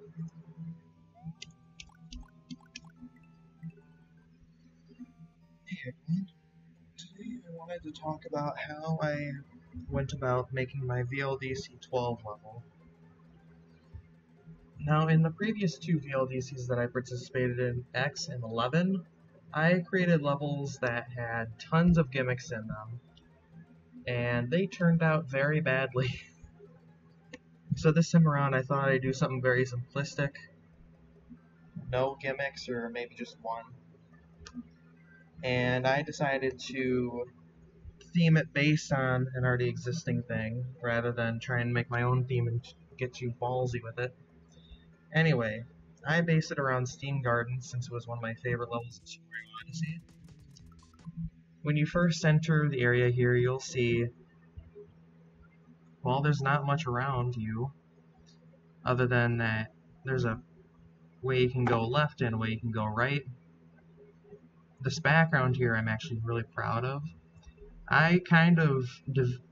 Hey everyone, today I wanted to talk about how I went about making my VLDC12 level. Now, in the previous two VLDCs that I participated in, X and 11, I created levels that had tons of gimmicks in them, and they turned out very badly. So this time around I thought I'd do something very simplistic, no gimmicks or maybe just one, and I decided to theme it based on an already existing thing, rather than try and make my own theme and get too ballsy with it. Anyway, I based it around Steam Gardens since it was one of my favorite levels in Super Mario Odyssey. When you first enter the area here, you'll see, well, there's not much around you, other than that there's a way you can go left and a way you can go right. This background here I'm actually really proud of. I kind of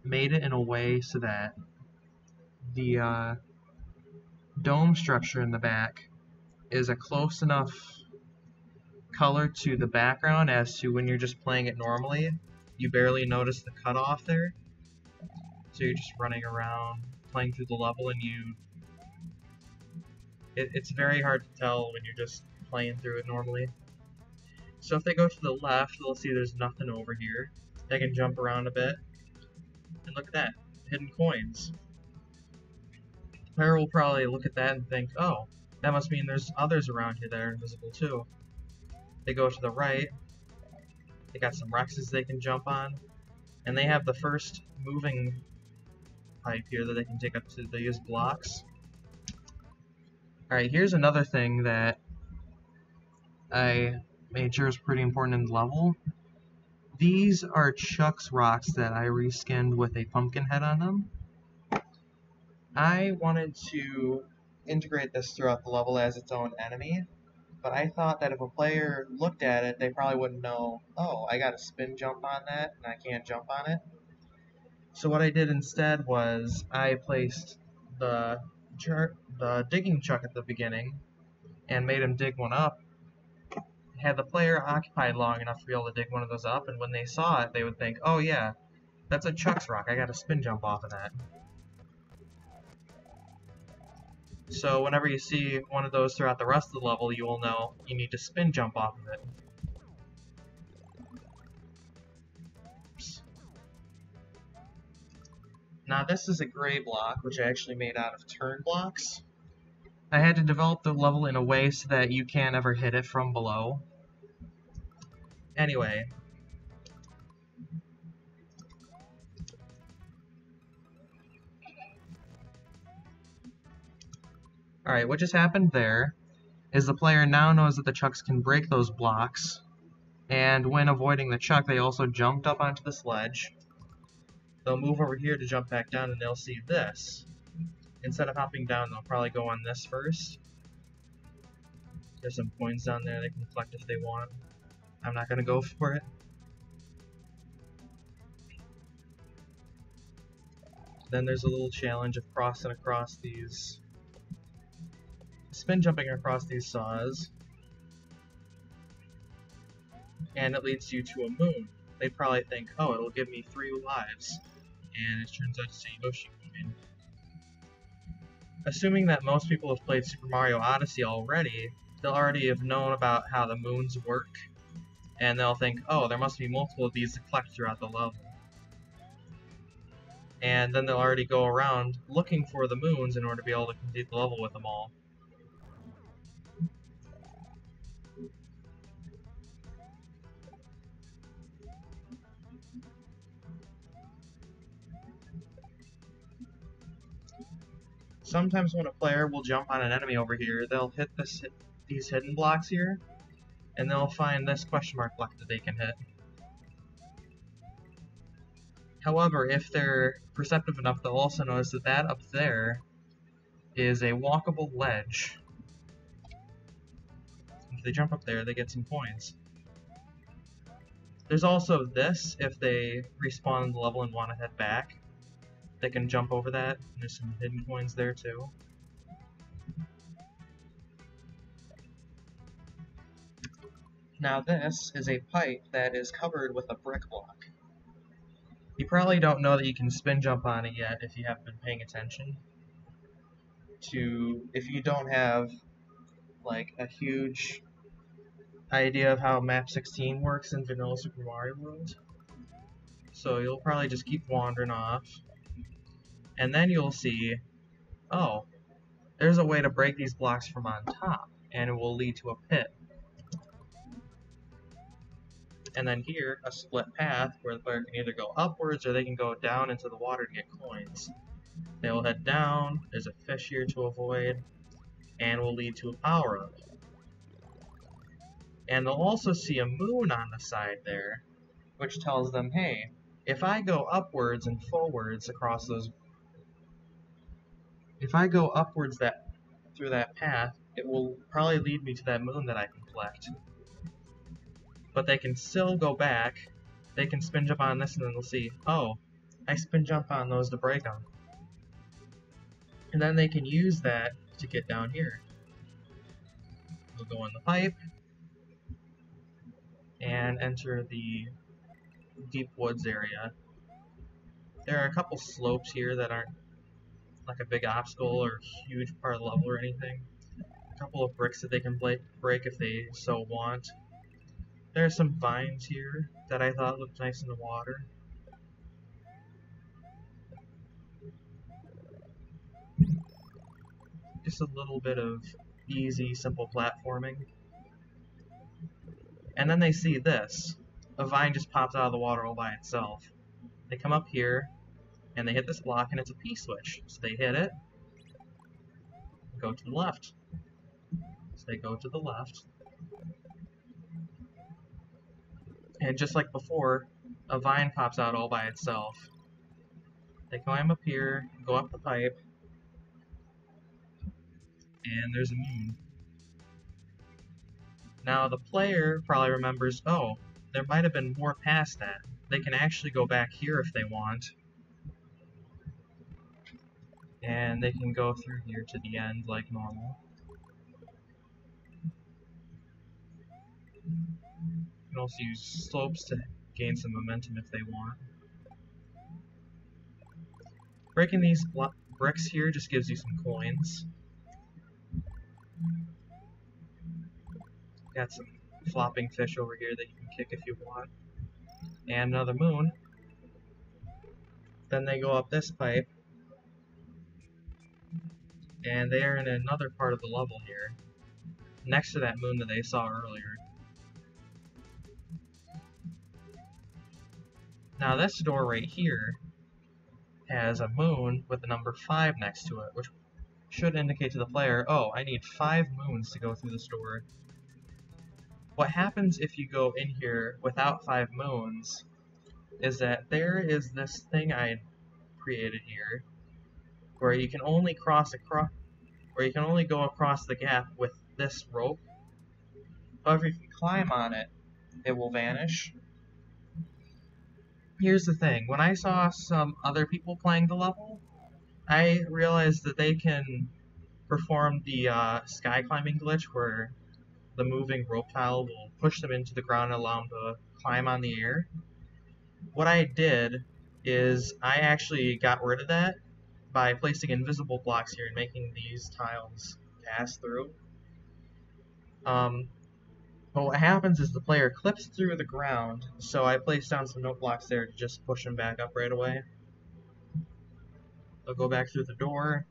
made it in a way so that the dome structure in the back is a close enough color to the background as to when you're just playing it normally, you barely notice the cutoff there. So you're just running around, playing through the level, and it's very hard to tell when you're just playing through it normally. So if they go to the left, they'll see there's nothing over here. They can jump around a bit, and look at that, hidden coins. The player will probably look at that and think, oh, that must mean there's others around here that are invisible too. They go to the right, they got some Rexes they can jump on, and they have the first moving pipe here that they can take up to these blocks. Alright, here's another thing that I made sure is pretty important in the level. These are Chuck's rocks that I reskinned with a pumpkin head on them. I wanted to integrate this throughout the level as its own enemy, but I thought that if a player looked at it, they probably wouldn't know, oh, I got a spin jump on that and I can't jump on it. So what I did instead was I placed the digging chuck at the beginning and made him dig one up. Had the player occupied long enough to be able to dig one of those up, and when they saw it, they would think, oh yeah, that's a Chuck's rock, I got a spin jump off of that. So whenever you see one of those throughout the rest of the level, you will know you need to spin jump off of it. Oops. Now this is a gray block, which I actually made out of turn blocks. I had to develop the level in a way so that you can't ever hit it from below. Anyway. Alright, what just happened there is the player now knows that the Chucks can break those blocks, and when avoiding the Chuck, they also jumped up onto this ledge. They'll move over here to jump back down, and they'll see this. Instead of hopping down, they'll probably go on this first. There's some coins down there they can collect if they want. I'm not going to go for it. Then there's a little challenge of crossing across these, spin jumping across these saws, and it leads you to a moon. They'd probably think, oh, it'll give me 3 lives, and it turns out to say Yoshi coin. Assuming that most people have played Super Mario Odyssey already, they'll already have known about how the moons work, and they'll think, oh, there must be multiple of these to collect throughout the level. And then they'll already go around looking for the moons in order to be able to complete the level with them all. Sometimes when a player will jump on an enemy over here, they'll hit these hidden blocks here, and they'll find this question mark block that they can hit. However, if they're perceptive enough, they'll also notice that that up there is a walkable ledge. If they jump up there, they get some coins. There's also this, if they respawn in the level and want to head back. They can jump over that, and there's some hidden coins there too. Now this is a pipe that is covered with a brick block. You probably don't know that you can spin jump on it yet if you haven't been paying attention. If you don't have like a huge idea of how map 16 works in vanilla Super Mario World. So you'll probably just keep wandering off, and then you'll see, oh, there's a way to break these blocks from on top, and it will lead to a pit. And then here, a split path where the player can either go upwards or they can go down into the water to get coins. They will head down, there's a fish here to avoid, and will lead to a power-up. And they'll also see a moon on the side there, which tells them, hey, if I go upwards and forwards across those... If I go upwards through that path, it will probably lead me to that moon that I can collect. But they can still go back, they can spin jump on this and then they'll see, oh, I spin jump on those to break them. And then they can use that to get down here. We'll go in the pipe and enter the deep woods area. There are a couple slopes here that aren't like a big obstacle or huge part of the level or anything. A couple of bricks that they can break if they so want. There are some vines here that I thought looked nice in the water. Just a little bit of easy, simple platforming. And then they see this. A vine just pops out of the water all by itself. They come up here, and they hit this block, and it's a P-switch. So they hit it, go to the left. So they go to the left. And just like before, a vine pops out all by itself. They climb up here, go up the pipe, and there's a moon. Now the player probably remembers, oh, there might have been more past that. They can actually go back here if they want. And they can go through here to the end like normal. You can also use slopes to gain some momentum if they want. Breaking these bricks here just gives you some coins. Got some flopping fish over here that you can kick if you want. And another moon. Then they go up this pipe. And they are in another part of the level here. Next to that moon that they saw earlier. Now this door right here has a moon with the number 5 next to it, which should indicate to the player, oh, I need 5 moons to go through this door. What happens if you go in here without 5 moons is that there is this thing I created here where you can only go across the gap with this rope. However, if you climb on it, it will vanish. Here's the thing, when I saw some other people playing the level, I realized that they can perform the sky climbing glitch where the moving rope tile will push them into the ground and allow them to climb on the air. What I did is I actually got rid of that by placing invisible blocks here and making these tiles pass through. But what happens is the player clips through the ground, so I placed down some note blocks there to just push them back up right away. They'll go back through the door,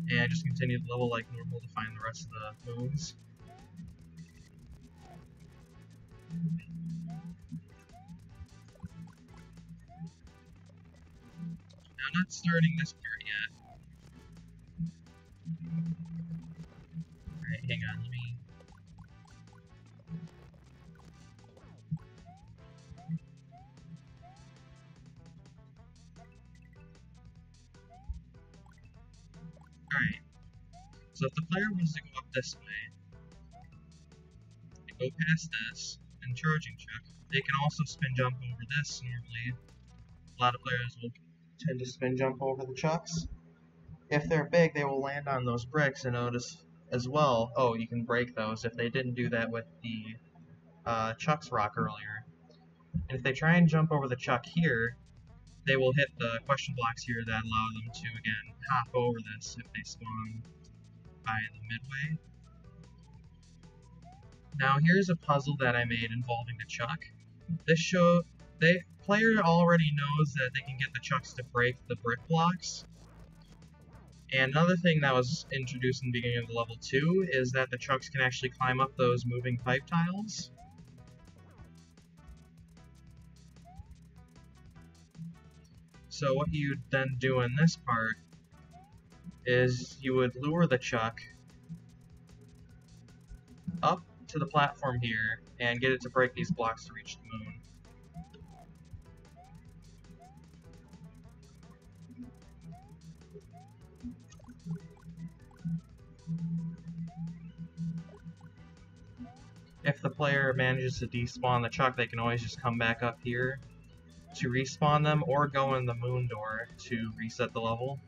and just continue the level like normal to find the rest of the moons. Now, I'm not starting this part yet. Alright, hang on, let me... Alright, so if the player wants to go up this way, go past this, and charging chuck, they can also spin jump over this normally. A lot of players will tend to spin jump over the chucks. If they're big, they will land on those bricks and notice as well, oh, you can break those if they didn't do that with the Chuck's rock earlier. And if they try and jump over the Chuck here, they will hit the question blocks here that allow them to, again, hop over this if they spawn by the midway. Now here's a puzzle that I made involving the Chuck. The player already knows that they can get the Chucks to break the brick blocks. And another thing that was introduced in the beginning of the level 2 is that the Chucks can actually climb up those moving pipe tiles. So what you then do in this part is you would lure the Chuck up to the platform here and get it to break these blocks to reach the moon. If the player manages to despawn the Chuck, they can always just come back up here to respawn them, or go in the moon door to reset the level.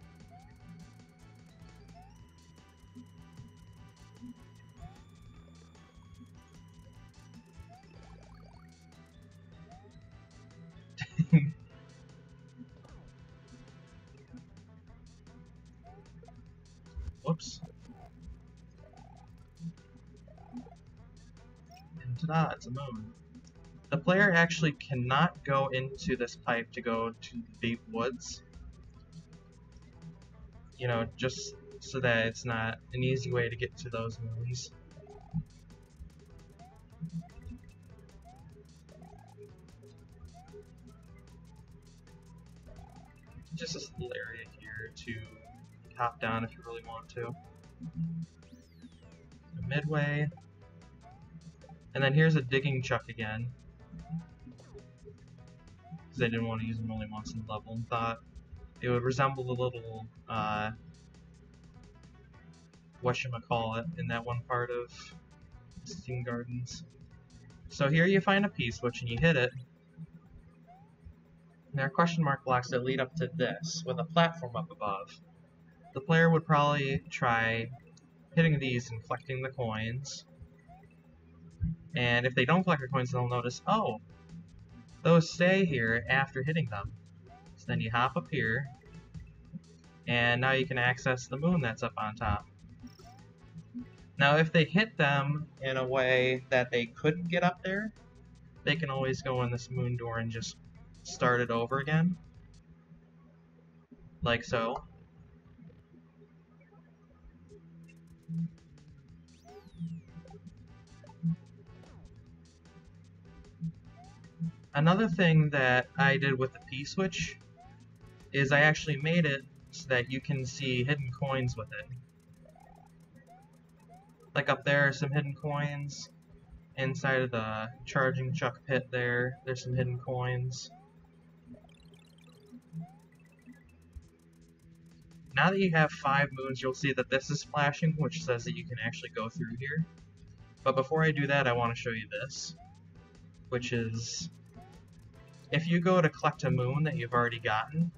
Whoops. And ta-da, it's a moon. The player actually cannot go into this pipe to go to the deep woods. You know, just so that it's not an easy way to get to those moons. Just this little area here to hop down if you really want to. Midway. And then here's a digging Chuck again. Because I didn't want to use them only once in the level and thought it would resemble the little, whatchamacallit in that one part of Steam Gardens. So here you find a P-switch and you hit it. And there are question mark blocks that lead up to this, with a platform up above. The player would probably try hitting these and collecting the coins. And if they don't collect the coins, they'll notice, oh, those stay here after hitting them. So then you hop up here, and now you can access the moon that's up on top. Now if they hit them in a way that they couldn't get up there, they can always go in this moon door and just start it over again. Like so. Another thing that I did with the P-switch is I actually made it so that you can see hidden coins with it. Like up there are some hidden coins. Inside of the charging Chuck pit there's some hidden coins. Now that you have 5 moons, you'll see that this is flashing, which says that you can actually go through here. But before I do that, I want to show you this, which is, if you go to collect a moon that you've already gotten,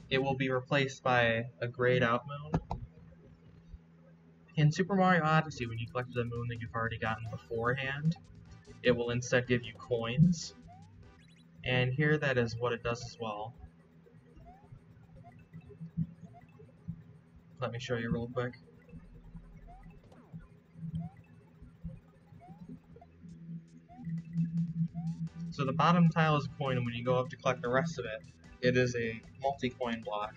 it will be replaced by a grayed out moon. In Super Mario Odyssey, when you collected a moon that you've already gotten beforehand, it will instead give you coins. And here that is what it does as well. Let me show you real quick. So the bottom tile is a coin, and when you go up to collect the rest of it, it is a multi-coin block.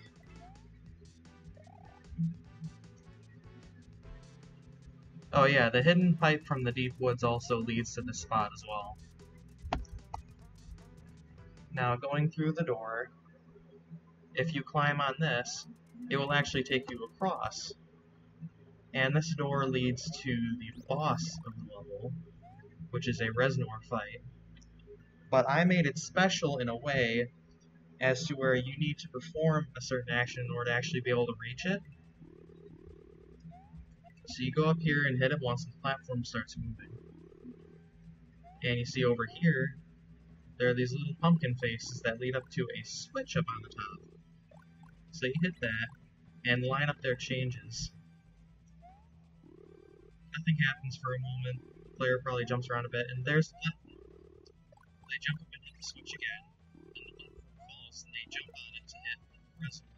Oh yeah, the hidden pipe from the deep woods also leads to this spot as well. Now going through the door, if you climb on this, it will actually take you across. And this door leads to the boss of the level, which is a Reznor fight. But I made it special in a way as to where you need to perform a certain action in order to actually be able to reach it. So you go up here and hit it once the platform starts moving. And you see over here, there are these little pumpkin faces that lead up to a switch up on the top. So you hit that, and the line up there changes. Nothing happens for a moment. The player probably jumps around a bit, and there's the platform. They jump up and hit the switch again, and the platform falls, and they jump on it to hit the reservoir.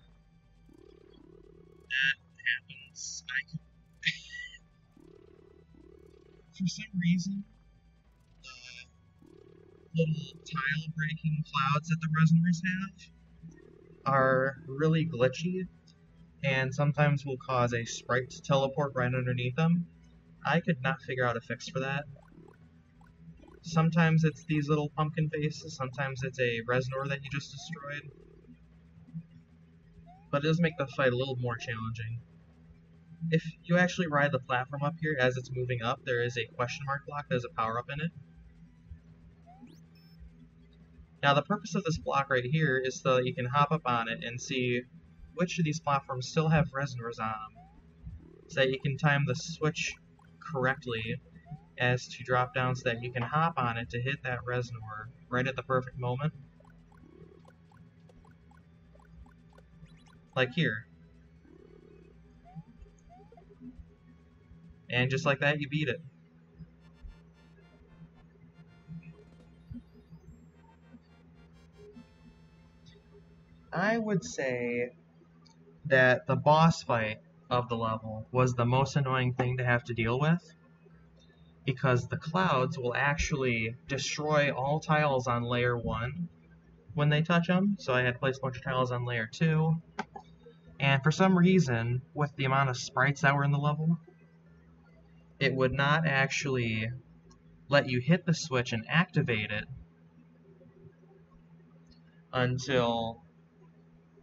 That happens. For some reason, the little tile breaking clouds that the reservoirs have are really glitchy, and sometimes will cause a sprite to teleport right underneath them. I could not figure out a fix for that. Sometimes it's these little pumpkin faces, sometimes it's a Reznor that you just destroyed. But it does make the fight a little more challenging. If you actually ride the platform up here as it's moving up, there is a question mark block that has a power up in it. Now the purpose of this block right here is so that you can hop up on it and see which of these platforms still have Reznors on them, so that you can time the switch correctly as to drop down so that you can hop on it to hit that Reznor right at the perfect moment. Like here. And just like that, you beat it. I would say that the boss fight of the level was the most annoying thing to have to deal with, because the clouds will actually destroy all tiles on layer 1 when they touch them, so I had to place a bunch of tiles on layer 2, and for some reason, with the amount of sprites that were in the level, it would not actually let you hit the switch and activate it until,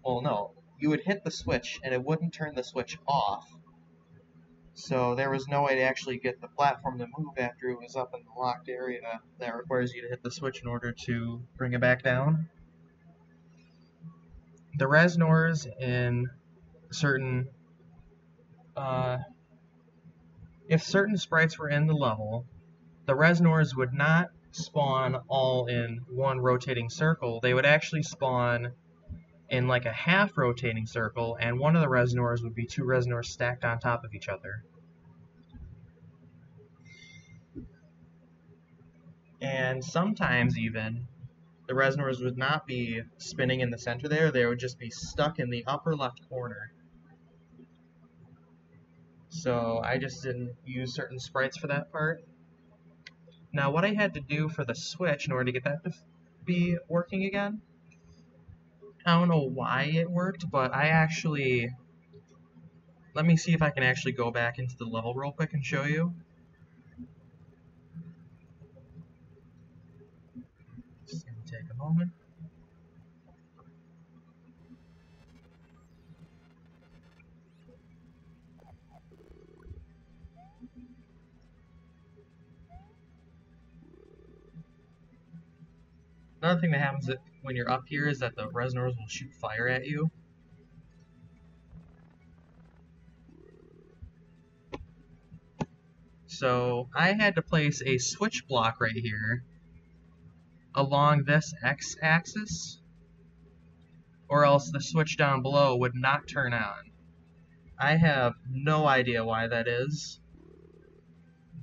well no, you would hit the switch and it wouldn't turn the switch off. So there was no way to actually get the platform to move after it was up in the locked area that requires you to hit the switch in order to bring it back down. The Reznors in certain, if certain sprites were in the level, the Reznors would not spawn all in one rotating circle. They would actually spawn in like a half rotating circle, and one of the Reznors would be two Reznors stacked on top of each other. And sometimes even, the Reznors would not be spinning in the center there, they would just be stuck in the upper left corner. So I just didn't use certain sprites for that part. Now what I had to do for the switch in order to get that to be working again, I don't know why it worked, but I actually, let me see if I can actually go back into the level real quick and show you. Just gonna take a moment. Another thing that happens when you're up here is that the Reznors will shoot fire at you. So I had to place a switch block right here along this x-axis, or else the switch down below would not turn on. I have no idea why that is,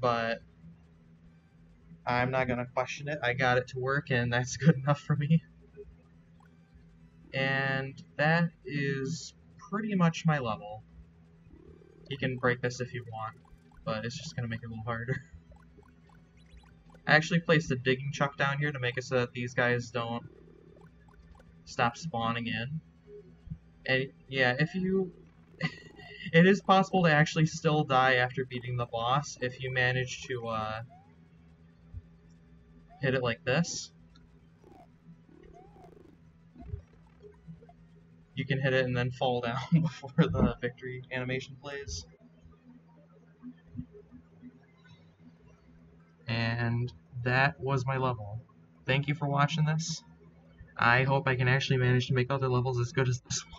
but I'm not going to question it. I got it to work, and that's good enough for me. And that is pretty much my level. You can break this if you want, but it's just going to make it a little harder. I actually placed a digging chuck down here to make it so that these guys don't stop spawning in. And yeah, if you... it is possible to actually still die after beating the boss if you manage to hit it like this. You can hit it and then fall down before the victory animation plays. And that was my level. Thank you for watching this. I hope I can actually manage to make other levels as good as this one.